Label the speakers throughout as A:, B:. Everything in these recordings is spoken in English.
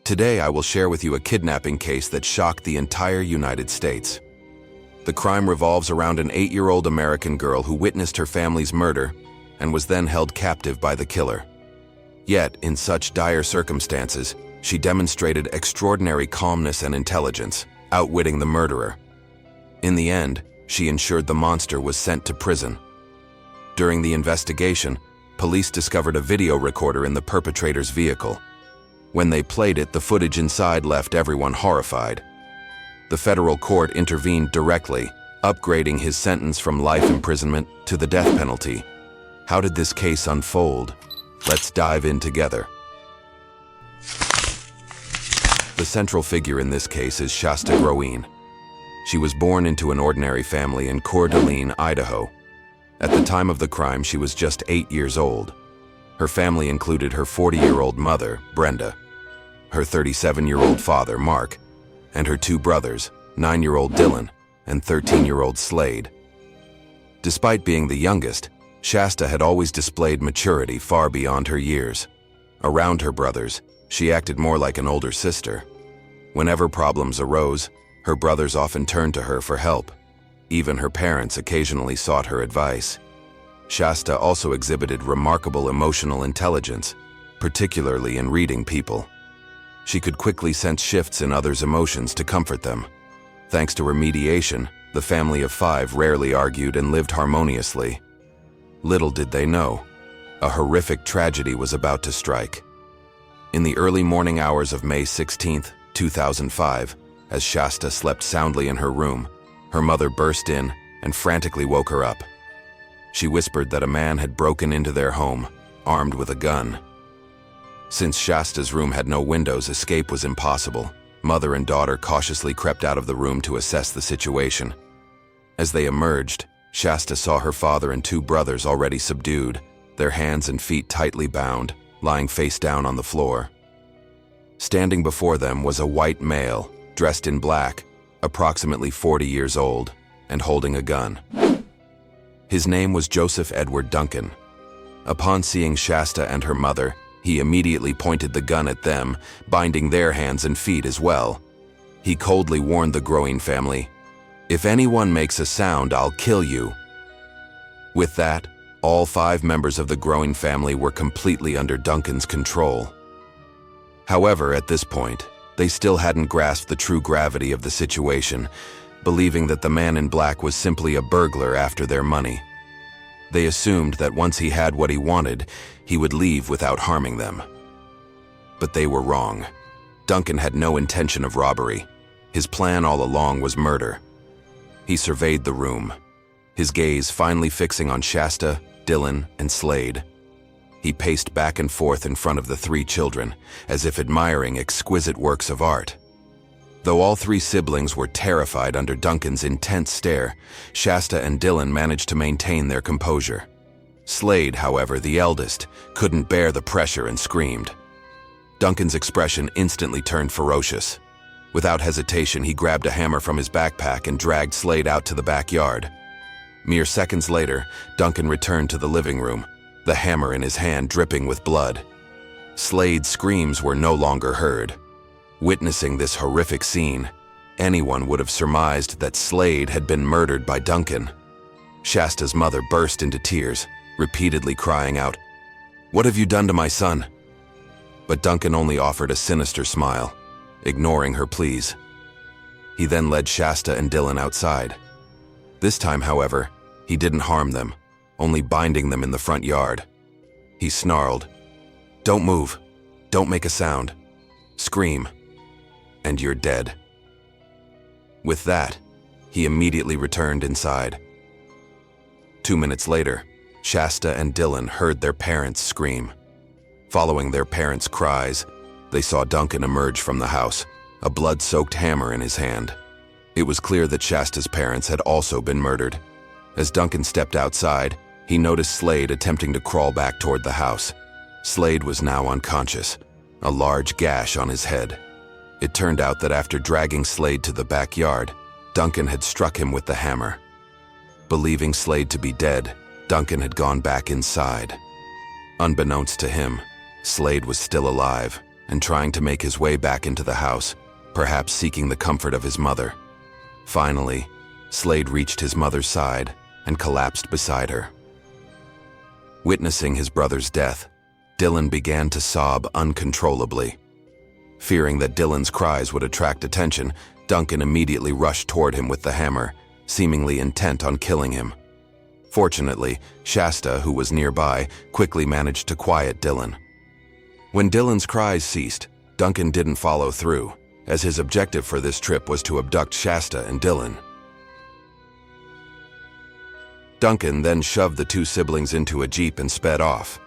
A: Today I will share with you a kidnapping case that shocked the entire United States. The crime revolves around an 8-year-old American girl who witnessed her family's murder and was then held captive by the killer. Yet, in such dire circumstances, she demonstrated extraordinary calmness and intelligence, outwitting the murderer. In the end, she ensured the monster was sent to prison. During the investigation, police discovered a video recorder in the perpetrator's vehicle. When they played it, the footage inside left everyone horrified. The federal court intervened directly, upgrading his sentence from life imprisonment to the death penalty. How did this case unfold? Let's dive in together. The central figure in this case is Shasta Groene. She was born into an ordinary family in Coeur, Idaho. At the time of the crime, she was just 8 years old. Her family included her 40-year-old mother, Brenda, her 37-year-old father, Mark, and her 2 brothers, 9-year-old Dylan and 13-year-old Slade. Despite being the youngest, Shasta had always displayed maturity far beyond her years. Around her brothers, she acted more like an older sister. Whenever problems arose, her brothers often turned to her for help. Even her parents occasionally sought her advice. Shasta also exhibited remarkable emotional intelligence, particularly in reading people. She could quickly sense shifts in others' emotions to comfort them. Thanks to her mediation, the family of 5 rarely argued and lived harmoniously. Little did they know, a horrific tragedy was about to strike. In the early morning hours of May 16, 2005, as Shasta slept soundly in her room, her mother burst in and frantically woke her up. She whispered that a man had broken into their home, armed with a gun. Since Shasta's room had no windows, escape was impossible. Mother and daughter cautiously crept out of the room to assess the situation. As they emerged, Shasta saw her father and 2 brothers already subdued, their hands and feet tightly bound, lying face down on the floor. Standing before them was a white male, dressed in black, approximately 40 years old, and holding a gun. His name was Joseph Edward Duncan. Upon seeing Shasta and her mother, he immediately pointed the gun at them, binding their hands and feet as well. He coldly warned the Groene family, "If anyone makes a sound, I'll kill you." With that, all 5 members of the Groene family were completely under Duncan's control. However, at this point, they still hadn't grasped the true gravity of the situation, believing that the man in black was simply a burglar after their money. They assumed that once he had what he wanted, he would leave without harming them. But they were wrong. Duncan had no intention of robbery. His plan all along was murder. He surveyed the room, his gaze finally fixing on Shasta, Dylan, and Slade. He paced back and forth in front of the 3 children, as if admiring exquisite works of art. Though all 3 siblings were terrified under Duncan's intense stare, Shasta and Dylan managed to maintain their composure. Slade, however, the eldest, couldn't bear the pressure and screamed. Duncan's expression instantly turned ferocious. Without hesitation, he grabbed a hammer from his backpack and dragged Slade out to the backyard. Mere seconds later, Duncan returned to the living room, the hammer in his hand dripping with blood. Slade's screams were no longer heard. Witnessing this horrific scene, anyone would have surmised that Slade had been murdered by Duncan. Shasta's mother burst into tears, repeatedly crying out, "What have you done to my son?" But Duncan only offered a sinister smile, ignoring her pleas. He then led Shasta and Dylan outside. This time, however, he didn't harm them, only binding them in the front yard. He snarled, "Don't move, don't make a sound, scream, and you're dead." With that, he immediately returned inside. 2 minutes later, Shasta and Dylan heard their parents scream. Following their parents' cries, they saw Duncan emerge from the house, a blood-soaked hammer in his hand. It was clear that Shasta's parents had also been murdered. As Duncan stepped outside, he noticed Slade attempting to crawl back toward the house. Slade was now unconscious, a large gash on his head. It turned out that after dragging Slade to the backyard, Duncan had struck him with the hammer. Believing Slade to be dead, Duncan had gone back inside. Unbeknownst to him, Slade was still alive and trying to make his way back into the house, perhaps seeking the comfort of his mother. Finally, Slade reached his mother's side and collapsed beside her. Witnessing his brother's death, Dylan began to sob uncontrollably. Fearing that Dylan's cries would attract attention, Duncan immediately rushed toward him with the hammer, seemingly intent on killing him. Fortunately, Shasta, who was nearby, quickly managed to quiet Dylan. When Dylan's cries ceased, Duncan didn't follow through, as his objective for this trip was to abduct Shasta and Dylan. Duncan then shoved the two siblings into a jeep and sped off.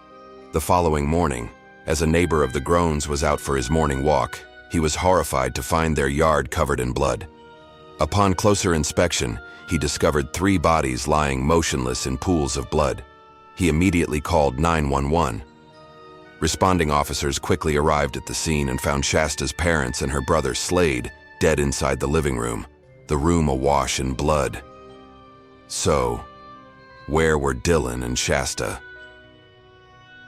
A: The following morning, as a neighbor of the Groenes was out for his morning walk, he was horrified to find their yard covered in blood. Upon closer inspection, he discovered 3 bodies lying motionless in pools of blood. He immediately called 911. Responding officers quickly arrived at the scene and found Shasta's parents and her brother Slade dead inside the living room, the room awash in blood. So, where were Dylan and Shasta?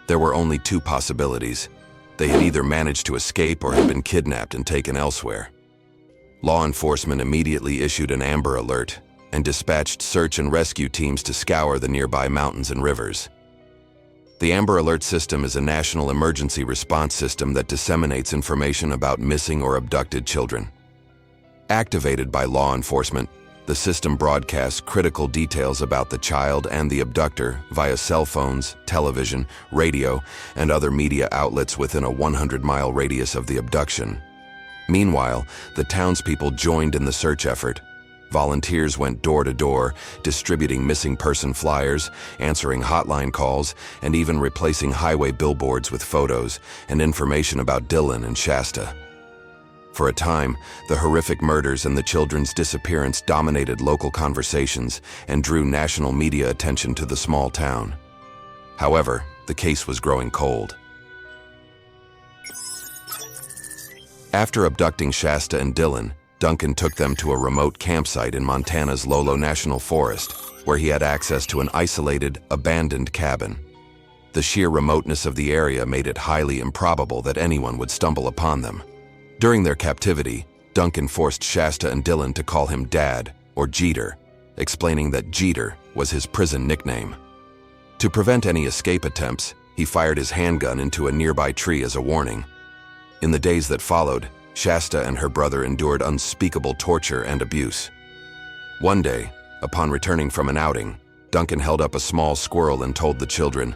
A: There were only 2 possibilities. They had either managed to escape or had been kidnapped and taken elsewhere. Law enforcement immediately issued an Amber Alert and dispatched search and rescue teams to scour the nearby mountains and rivers. The Amber Alert system is a national emergency response system that disseminates information about missing or abducted children. Activated by law enforcement, the system broadcasts critical details about the child and the abductor via cell phones, television, radio, and other media outlets within a 100-mile radius of the abduction. Meanwhile, the townspeople joined in the search effort. Volunteers went door to door, distributing missing person flyers, answering hotline calls, and even replacing highway billboards with photos and information about Dylan and Shasta. For a time, the horrific murders and the children's disappearance dominated local conversations and drew national media attention to the small town. However, the case was growing cold. After abducting Shasta and Dylan, Duncan took them to a remote campsite in Montana's Lolo National Forest, where he had access to an isolated, abandoned cabin. The sheer remoteness of the area made it highly improbable that anyone would stumble upon them. During their captivity, Duncan forced Shasta and Dylan to call him Dad, or Jeter, explaining that Jeter was his prison nickname. To prevent any escape attempts, he fired his handgun into a nearby tree as a warning. In the days that followed, Shasta and her brother endured unspeakable torture and abuse. One day, upon returning from an outing, Duncan held up a small squirrel and told the children,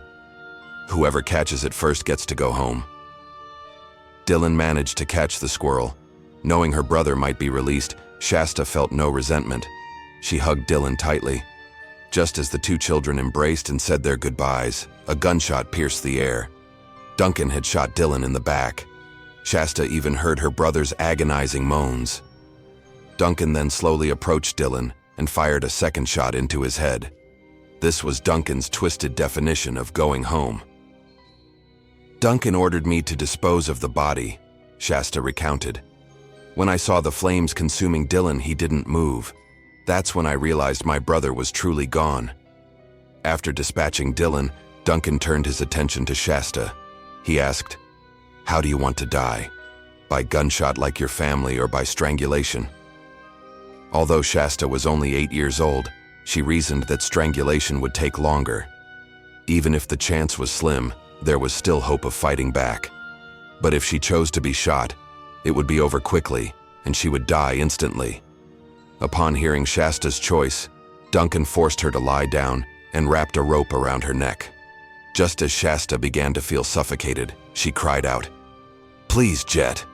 A: "Whoever catches it first gets to go home." Dylan managed to catch the squirrel. Knowing her brother might be released, Shasta felt no resentment. She hugged Dylan tightly. Just as the 2 children embraced and said their goodbyes, a gunshot pierced the air. Duncan had shot Dylan in the back. Shasta even heard her brother's agonizing moans. Duncan then slowly approached Dylan and fired a second shot into his head. This was Duncan's twisted definition of going home. "Duncan ordered me to dispose of the body," Shasta recounted. "When I saw the flames consuming Dylan, he didn't move. That's when I realized my brother was truly gone." After dispatching Dylan, Duncan turned his attention to Shasta. He asked, "How do you want to die? By gunshot like your family or by strangulation?" Although Shasta was only 8 years old, she reasoned that strangulation would take longer. Even if the chance was slim, there was still hope of fighting back. But if she chose to be shot, it would be over quickly, and she would die instantly. Upon hearing Shasta's choice, Duncan forced her to lie down and wrapped a rope around her neck. Just as Shasta began to feel suffocated, she cried out, "Please, Jet."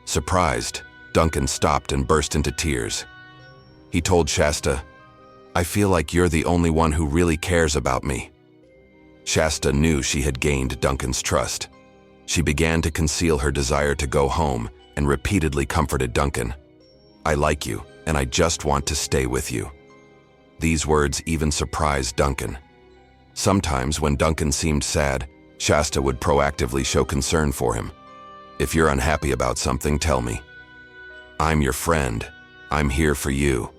A: Surprised, Duncan stopped and burst into tears. He told Shasta, "I feel like you're the only one who really cares about me." Shasta knew she had gained Duncan's trust. She began to conceal her desire to go home and repeatedly comforted Duncan. "I like you, and I just want to stay with you." These words even surprised Duncan. Sometimes when Duncan seemed sad, Shasta would proactively show concern for him. "If you're unhappy about something, tell me. I'm your friend. I'm here for you."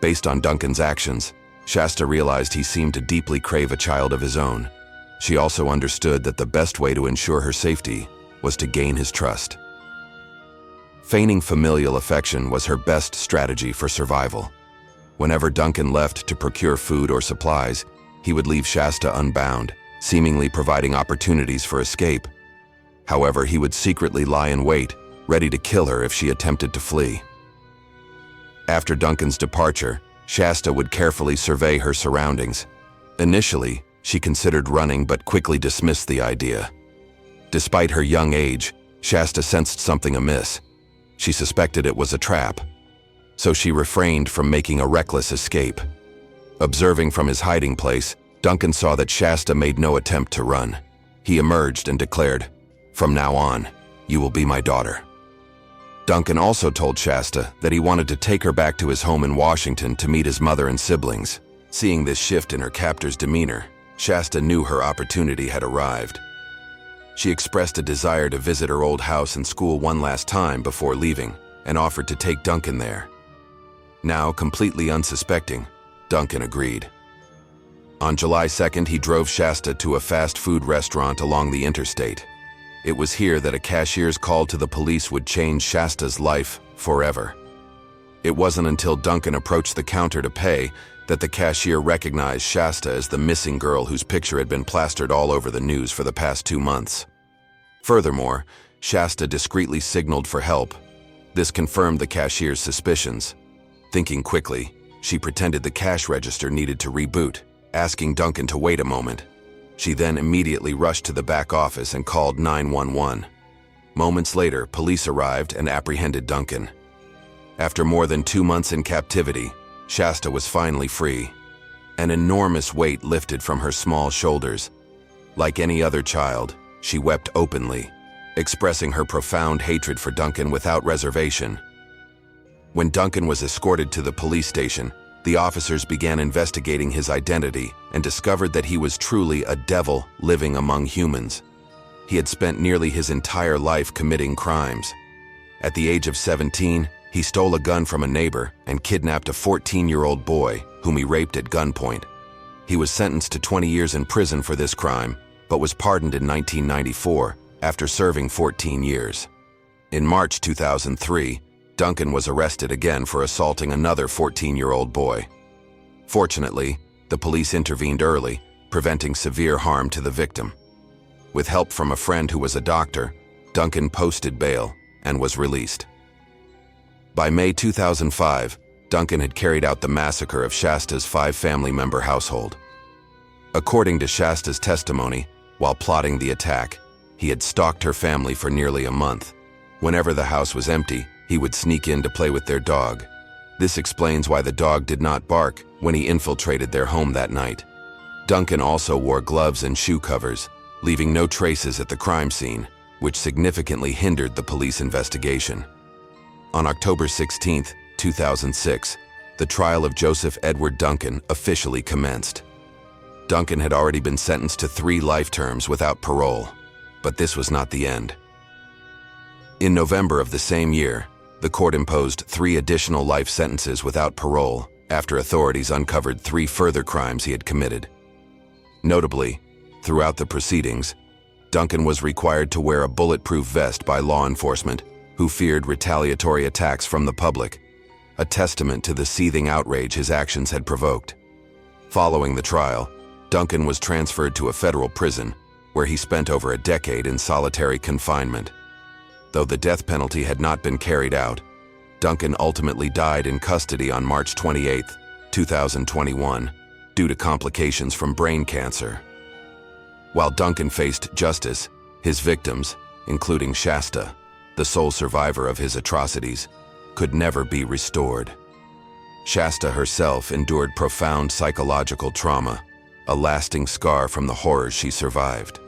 A: Based on Duncan's actions, Shasta realized he seemed to deeply crave a child of his own. She also understood that the best way to ensure her safety was to gain his trust. Feigning familial affection was her best strategy for survival. Whenever Duncan left to procure food or supplies, he would leave Shasta unbound, seemingly providing opportunities for escape. However, he would secretly lie in wait, ready to kill her if she attempted to flee. After Duncan's departure, Shasta would carefully survey her surroundings. Initially, she considered running but quickly dismissed the idea. Despite her young age, Shasta sensed something amiss. She suspected it was a trap, so she refrained from making a reckless escape. Observing from his hiding place, Duncan saw that Shasta made no attempt to run. He emerged and declared, "From now on, you will be my daughter." Duncan also told Shasta that he wanted to take her back to his home in Washington to meet his mother and siblings. Seeing this shift in her captor's demeanor, Shasta knew her opportunity had arrived. She expressed a desire to visit her old house and school one last time before leaving, and offered to take Duncan there. Now, completely unsuspecting, Duncan agreed. On July 2nd, he drove Shasta to a fast food restaurant along the interstate. It was here that a cashier's call to the police would change Shasta's life forever. It wasn't until Duncan approached the counter to pay that the cashier recognized Shasta as the missing girl whose picture had been plastered all over the news for the past 2 months. Furthermore, Shasta discreetly signaled for help. This confirmed the cashier's suspicions. Thinking quickly, she pretended the cash register needed to reboot, asking Duncan to wait a moment. She then immediately rushed to the back office and called 911. Moments later, police arrived and apprehended Duncan. After more than 2 months in captivity, Shasta was finally free. An enormous weight lifted from her small shoulders. Like any other child, she wept openly, expressing her profound hatred for Duncan without reservation. When Duncan was escorted to the police station, the officers began investigating his identity and discovered that he was truly a devil living among humans. He had spent nearly his entire life committing crimes. At the age of 17, he stole a gun from a neighbor and kidnapped a 14-year-old boy whom he raped at gunpoint. He was sentenced to 20 years in prison for this crime, but was pardoned in 1994 after serving 14 years. In March 2003, Duncan was arrested again for assaulting another 14-year-old boy. Fortunately, the police intervened early, preventing severe harm to the victim. With help from a friend who was a doctor, Duncan posted bail and was released. By May 2005, Duncan had carried out the massacre of Shasta's 5-family-member household. According to Shasta's testimony, while plotting the attack, he had stalked her family for nearly a month. Whenever the house was empty, he would sneak in to play with their dog. This explains why the dog did not bark when he infiltrated their home that night. Duncan also wore gloves and shoe covers, leaving no traces at the crime scene, which significantly hindered the police investigation. On October 16, 2006, the trial of Joseph Edward Duncan officially commenced. Duncan had already been sentenced to 3 life terms without parole, but this was not the end. In November of the same year, the court imposed 3 additional life sentences without parole after authorities uncovered 3 further crimes he had committed. Notably, throughout the proceedings, Duncan was required to wear a bulletproof vest by law enforcement who feared retaliatory attacks from the public, a testament to the seething outrage his actions had provoked. Following the trial, Duncan was transferred to a federal prison where he spent over a decade in solitary confinement. Though the death penalty had not been carried out, Duncan ultimately died in custody on March 28, 2021, due to complications from brain cancer. While Duncan faced justice, his victims, including Shasta, the sole survivor of his atrocities, could never be restored. Shasta herself endured profound psychological trauma, a lasting scar from the horrors she survived.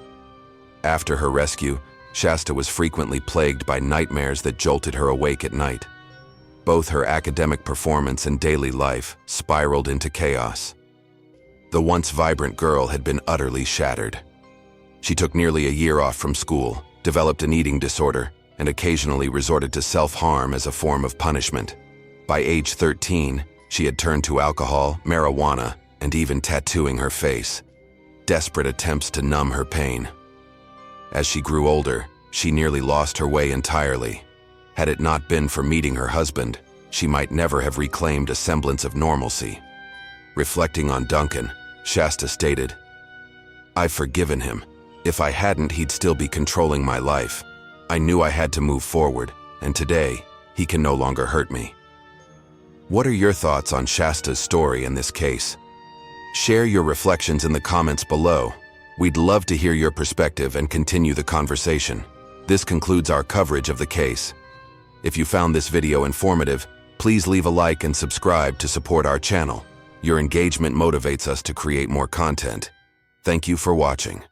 A: After her rescue, Shasta was frequently plagued by nightmares that jolted her awake at night. Both her academic performance and daily life spiraled into chaos. The once vibrant girl had been utterly shattered. She took nearly a year off from school, developed an eating disorder, and occasionally resorted to self-harm as a form of punishment. By age 13, she had turned to alcohol, marijuana, and even tattooing her face, desperate attempts to numb her pain. As she grew older, she nearly lost her way entirely. Had it not been for meeting her husband, she might never have reclaimed a semblance of normalcy. Reflecting on Duncan, Shasta stated, "I've forgiven him. If I hadn't, he'd still be controlling my life. I knew I had to move forward, and today, he can no longer hurt me." What are your thoughts on Shasta's story in this case? Share your reflections in the comments below. We'd love to hear your perspective and continue the conversation. This concludes our coverage of the case. If you found this video informative, please leave a like and subscribe to support our channel. Your engagement motivates us to create more content. Thank you for watching.